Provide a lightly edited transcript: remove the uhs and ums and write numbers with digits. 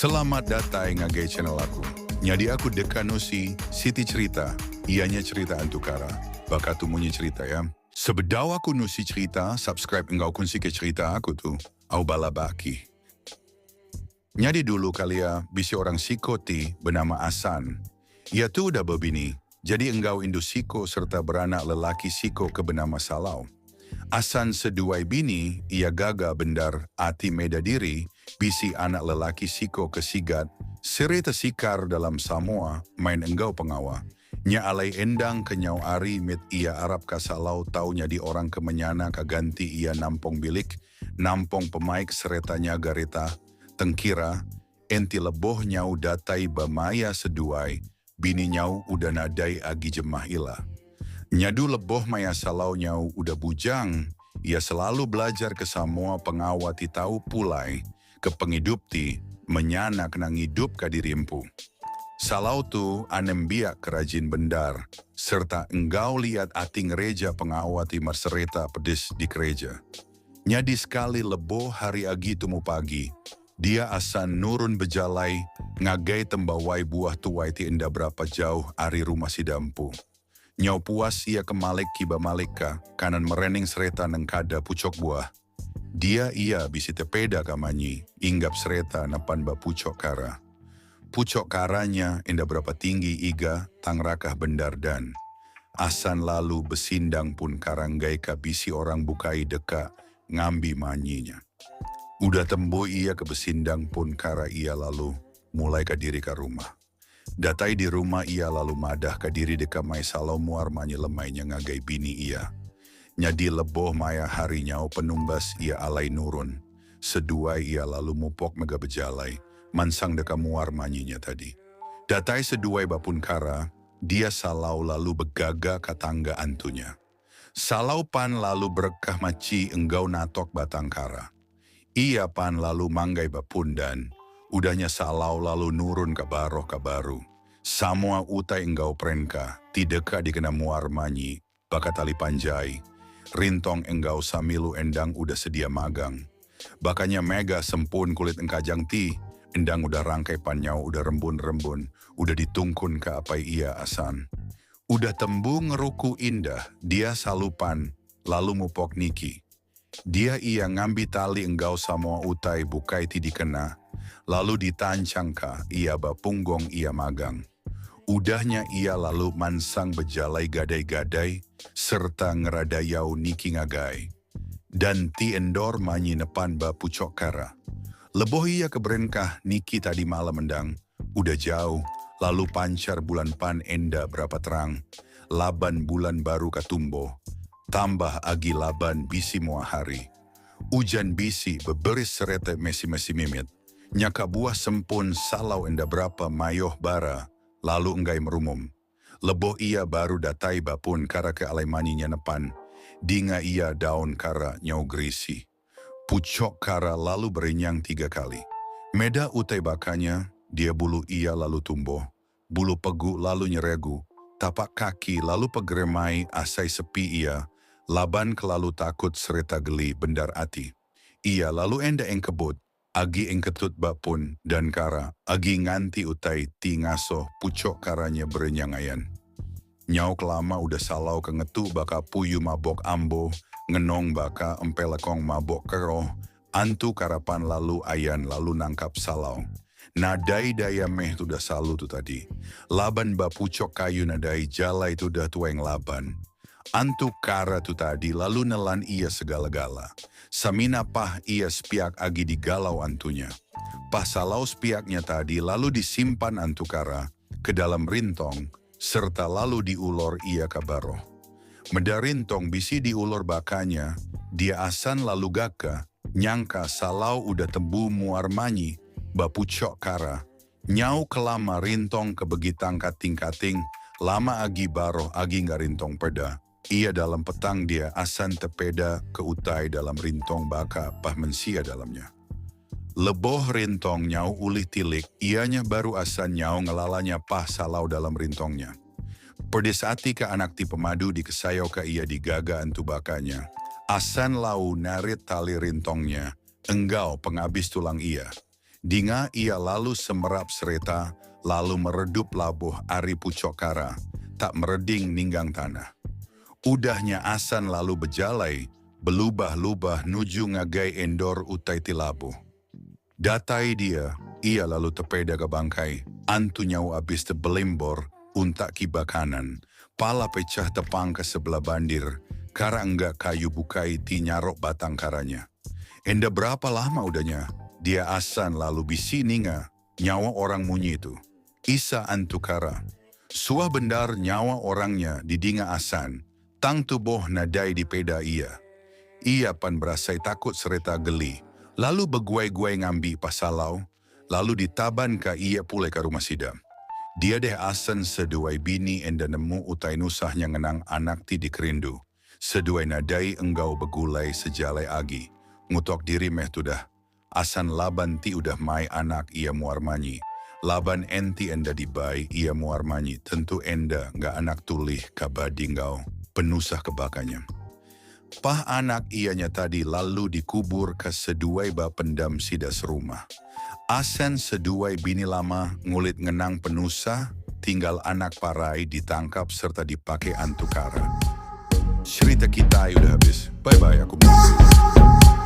Selamat datang ngagai channel aku. Nyadi aku dekano si Siti cerita, ianya cerita antukara. Baka tu munyi cerita ya. Sebedau aku nusi cerita, subscribe engkau kunci ke cerita aku tu. Au bala baki. Nyadi dulu kalia bisi orang Sikoti bernama Asan. Ia tu udah berbini, jadi engkau Indo Siko serta beranak lelaki Siko ke bernama Salau. Asan seduai bini, ia gaga bendar ati meda diri, bisi anak lelaki Siko kesigat, sereta sikar dalam Samoa, main enggau pengawa. Nya alai endang kenyau ari mit ia Arab kasalau taunya di orang kemenyana kaganti ia nampong bilik, nampong pemaik seretanya garita, tengkira, enti leboh nyau datai bamaya seduai, bini nyau udah nadai agi jemah ila. Nyadu leboh maya salau nyau udah bujang, ia selalu belajar ke Samoa pengawati tahu pulai, ke pengidup ti, menyana kena ngidup kadirimpu. Salau tu anem biak kerajin bendar, serta enggau lihat ating gereja pengawati marsereta pedis di gereja. Nyadi sekali leboh hari agi tumu pagi, dia asan nurun bejalai, ngagai tembawai buah tuai ti enda berapa jauh ari rumah si dampu. Nyau puas ia ke Malik kiba Malika, kanan merening sereta nengkada pucok buah. Dia ia bisi tepeda kamanyi, inggap sereta napan ba pucok kara. Pucok karanya enda berapa tinggi iga, tangrakah bendar dan. Asan lalu besindang pun karanggai ka bisi orang bukai deka, ngambi manyinya. Udah tembo ia ke besindang pun kara ia lalu, mulai ke diri ke rumah. Datai di rumah ia lalu madah ke diri deka mai salau muar manyi lemainya ngagai bini ia. Nyadi leboh maya hari nyau penumbas ia alai nurun. Seduai ia lalu mupok mega bejalai, mansang deka muar manyinya tadi. Datai seduai bapun kara, dia salau lalu begaga katangga antunya. Salau pan lalu berkah maci enggau natok batang kara. Ia pan lalu manggai bapun dan, udahnya salau lalu nurun ke baroh ke baru. Samua utai enggau prenka, tideka dikena muar manyi, baka tali panjai. Rintong enggau samilu endang udah sedia magang. Bakanya mega sempun kulit engkajang ti, endang udah rangkai panyau udah rembun-rembun, udah ditungkun ke apa ia asan. Udah tembung ngeruku indah, dia salupan, lalu mupok niki. Dia ia ngambi tali enggau samua utai bukai ti dikena, lalu ditancang ka ia bapunggong ia magang. Udahnya ia lalu mansang bejalai gadai-gadai, serta ngeradayau niki ngagai. Dan ti endor manyi nepan ba pucok kara. Leboh ia keberenkah niki tadi malam mendang, udah jauh, lalu pancar bulan pan enda berapa terang, laban bulan baru katumbo, tambah agi laban bisi mua hari. Ujan bisi beberis serete mesi-mesi mimit, nyaka buah sempun salau enda berapa mayoh bara, lalu enggai merumum. Leboh ia baru datai bapun kara ke alai maninya nepan, dinga ia daun kara nyau gerisi. Pucok kara lalu berenyang 3 kali. Meda utai bakanya, dia bulu ia lalu tumbuh, bulu pegu lalu nyeregu, tapak kaki lalu pegeremai asai sepi ia, laban kelalu takut sereta geli bendar ati. Ia lalu enda engkebut, agi engketut bapun dan kara, agi nganti utai ti ngaso pucok karanya berenyang ayan. Nyau kelama udah salau kengetu baka puyu mabok ambo, ngenong baka empelekong mabok keroh, antu karapan lalu ayan lalu nangkap salau. Nadai daya meh tu dah salu tu tadi. Laban bapucok kayu nadai jalai tu dah tueng laban. Antu kara tu tadi lalu nelan ia segala-gala. Samina pah ia spiak agi di galau antunya. Pah salau spiaknya tadi lalu disimpan antu kara ke dalam rintong, serta lalu diulor ia kabaroh. Meda rintong bisi diulor bakanya, dia asan lalu gaka, nyangka salau udah tebu muar manyi, bapucok kara, nyau kelama rintong kebegitang kating-kating, lama agi baroh agi ngarintong peda. Ia dalam petang dia asan tepeda ke utai dalam rintong baka pah mensia dalamnya. Leboh rintong nyau ulih tilik, ianya baru asan nyau ngelalanya pah salau dalam rintongnya. Perdesati ke anak ti pemadu dikesayau ke ia digaga antu bakanya. Asan lau narit tali rintongnya, enggau pengabis tulang ia. Dinga ia lalu semerap sereta, lalu meredup labuh ari pucokara, tak mereding ninggang tanah. Udahnya asan lalu bejalai, belubah-lubah nuju ngagai endor utai tilabu. Datai dia, ia lalu tepeda ke bangkai, antu nyau abis tebelimbor, untak kiba kanan, pala pecah tepang ke sebelah bandir, kara enggak kayu bukai ti nyarok batang karanya. Enda berapa lama udahnya, dia asan lalu bisi ninga, nyawa orang munyi itu. Isa antukara. Suah bendar nyawa orangnya didinga asan, tang tubuh nadai di peda ia. Ia pan berasai takut sereta geli, lalu beguai-guai ngambi pasalau, lalu ditaban ka ia pulai ke rumah sidam. Dia deh asan seduai bini enda nemu utai nusahnya ngenang anak ti dikerindu. Seduai nadai enggau begulai sejalai agi, ngutok diri meh tudah. Asan laban ti udah mai anak ia muar manyi. Laban enti enda dibai ia muar manyi. Tentu enda nggak anak tulih kabadi ngau penusah kebakanya. Pah anak ianya tadi lalu dikubur ke seduai ba pendam sidas rumah. Asan seduai bini lama ngulit ngenang penusah, tinggal anak parai ditangkap serta dipakai antukara. Cerita kita udah habis. Bye-bye, aku mau.